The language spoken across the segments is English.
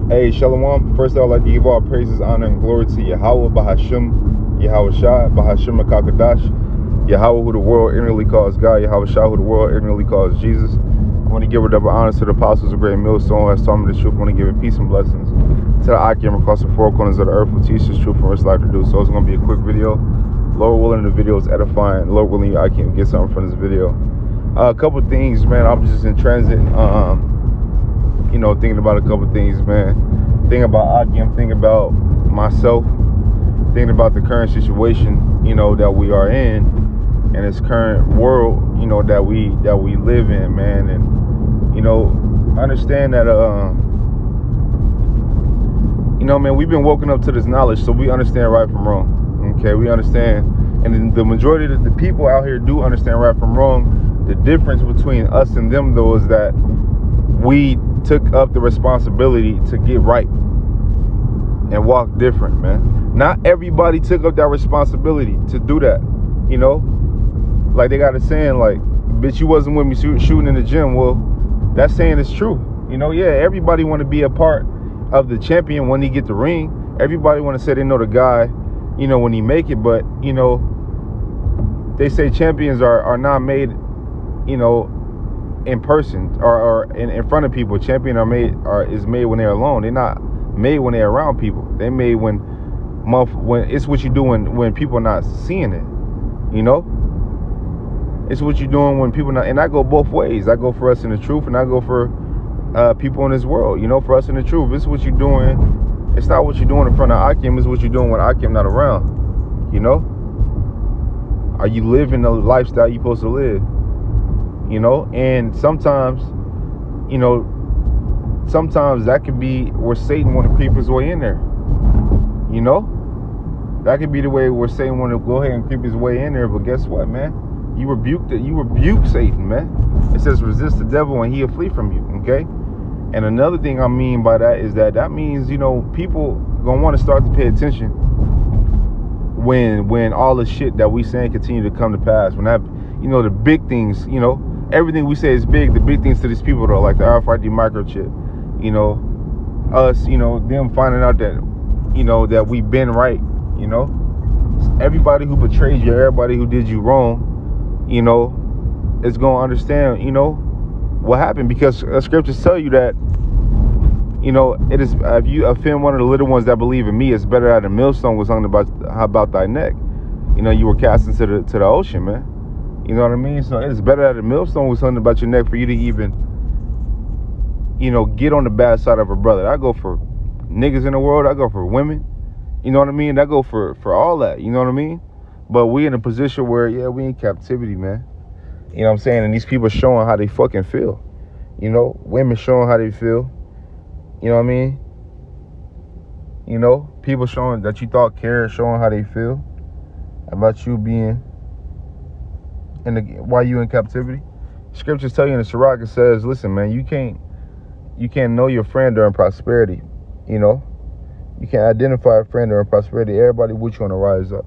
Hey, Shalom. First, I would like to give all praises, honor, and glory to Yahweh, Bahashim, Yahweh Shah, Bahashim Makakadash, Yahweh, who the world ignorantly calls God, Yahweh Shah, who the world ignorantly calls Jesus. I want to give a double honor to the apostles of Great Millstone who has taught me the truth. I want to give it peace and blessings to the Akim across the four corners of the earth who teaches truth for his life to do. So it's going to be a quick video. Lord willing, the video is edifying. Lord willing, I can get something from this video. A couple things, man. I'm just in transit. Thinking about a couple things, man. Thinking about Akim, thinking about myself, thinking about the current situation, that we are in, and this current world, that we live in, man. And understand that, man, we've been woken up to this knowledge, so we understand right from wrong. Okay, we understand, and the majority of the people out here do understand right from wrong. The difference between us and them, though, is that we took up the responsibility to get right and walk different, man. Not everybody took up that responsibility to do that, Like they got a saying, like, bitch, you wasn't with me shooting in the gym. Well, that saying is true. Yeah, everybody want to be a part of the champion when he get the ring. Everybody want to say they know the guy, when he make it. But, they say champions are not made, in person or in front of people. Champion is made when they're alone. They're not made when they're around people. They made when it's what you do when people are not seeing it. It's what you're doing when people not. And I go both ways. I go for us in the truth, and I go for people in this world. For us in the truth, it's what you're doing. It's not what you're doing in front of Akim. It's what you're doing when Akim not around. Are you living the lifestyle you're supposed to live? And sometimes, sometimes that could be where Satan want to creep his way in there. That could be the way where Satan want to go ahead and creep his way in there. But guess what, man? You rebuke Satan, man. It says resist the devil and he'll flee from you. Okay. And another thing I mean by that is that means, people gonna want to start to pay attention when all the shit that we saying continue to come to pass. When that, the big things, everything we say is big. The big things to these people, though, like the RFID microchip, us, them finding out that, that we've been right, everybody who betrayed you, everybody who did you wrong, is going to understand, what happened, because scriptures tell you that, it is, if you offend one of the little ones that believe in me, it's better that a millstone was hung about thy neck. You were cast into the ocean, man. You know what I mean? So it's better that a millstone was hung about your neck for you to even, get on the bad side of a brother. I go for niggas in the world. I go for women. You know what I mean? I go for all that. You know what I mean? But we in a position where, yeah, we in captivity, man. You know what I'm saying? And these people showing how they fucking feel. Women showing how they feel. You know what I mean? People showing that you thought cared, showing how they feel about you being why you in captivity. Scriptures tell you in the Sirach, it says, listen, man, you can't know your friend during prosperity. You can't identify a friend during prosperity. Everybody with you on the rise up.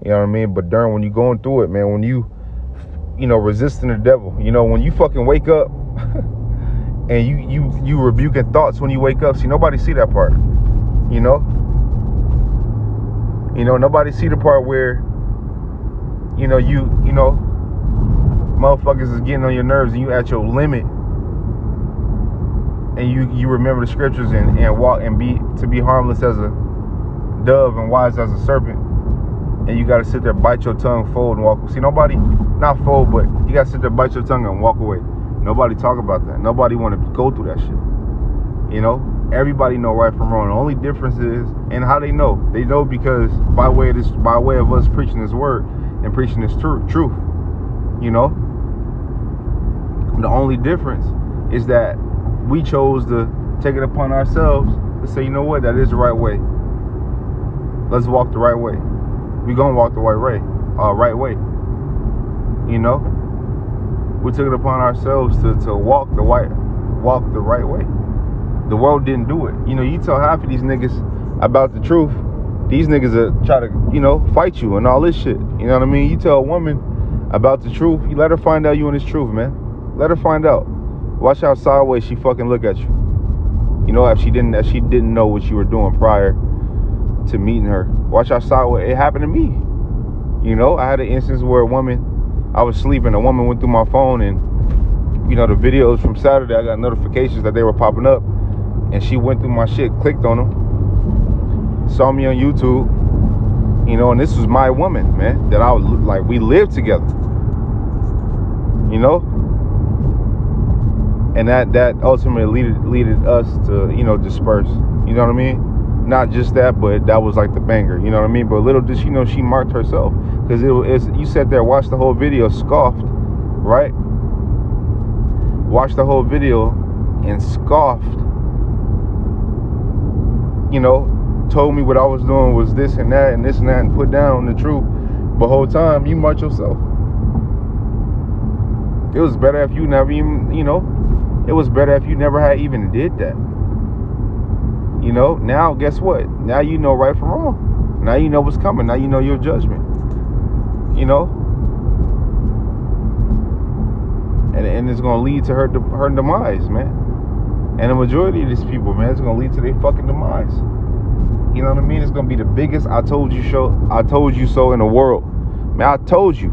You know what I mean? But when you going through it, man, when you resisting the devil, when you fucking wake up and you rebuking thoughts when you wake up. See, nobody see that part. Nobody see the part where motherfuckers is getting on your nerves and you at your limit, and you remember the scriptures and walk and be harmless as a dove and wise as a serpent, and you gotta sit there, bite your tongue, fold, and walk. See, nobody, not fold, but you gotta sit there, bite your tongue and walk away. Nobody talk about that. Nobody want to go through that shit. Everybody know right from wrong. The only difference is, and how they know because by way of us preaching this word and preaching this truth. The only difference is that we chose to take it upon ourselves to say, you know what, that is the right way. Let's walk the right way. We're gonna walk the right way. We took it upon ourselves to walk the right way. The world didn't do it. You tell half of these niggas about the truth, these niggas are try to, fight you and all this shit. You know what I mean? You tell a woman about the truth, you let her find out you in this truth, man. Let her find out. Watch how sideways she fucking look at you. You know, if she didn't know what you were doing prior to meeting her. Watch, I saw what it happened to me. You know, I had an instance where a woman, I was sleeping, a woman went through my phone, and you know, the videos from Saturday, I got notifications that they were popping up, and she went through my shit, clicked on them, saw me on YouTube, you know, and this was my woman, man, that I was like, we lived together, you know, and that ultimately leaded us to, you know, disperse, you know what I mean? Not just that, but that was like the banger, you know what I mean? But little did she know, she marked herself, because you sat there, watched the whole video, scoffed, right? Watched the whole video and scoffed, you know, told me what I was doing was this and that and this and that, and put down the truth. But whole time you marked yourself. It was better if you never even, you know, it was better if you never had even did that. You know, now guess what? Now you know right from wrong. Now you know what's coming. Now you know your judgment. You know? And it's going to lead to her demise, man. And the majority of these people, man, it's going to lead to their fucking demise. You know what I mean? It's going to be the biggest I told you so in the world. Man, I told you.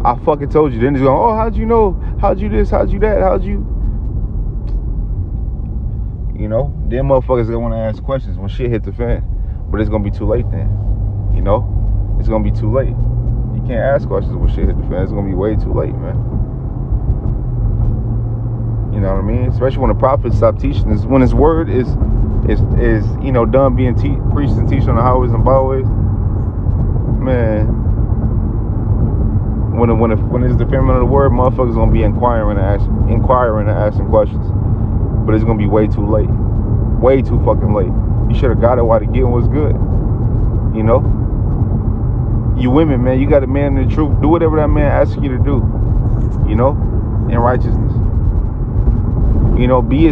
I fucking told you. Then it's going, oh, how'd you know? How'd you this? How'd you that? How'd you? You know, them motherfuckers that want to ask questions when shit hit the fan. But it's going to be too late then. You know? It's going to be too late. You can't ask questions when shit hit the fan. It's going to be way too late, man. You know what I mean? Especially when the prophets stop teaching this. When his word is you know, done being preached and teached on the highways and byways. Man. When it's the fulfillment of the word, motherfuckers going to be inquiring and asking questions. But it's going to be way too late. Way too fucking late. You should have got it while the getting was good. You know? You women, man, you got a man in the truth. Do whatever that man asks you to do. You know? In righteousness. You know, be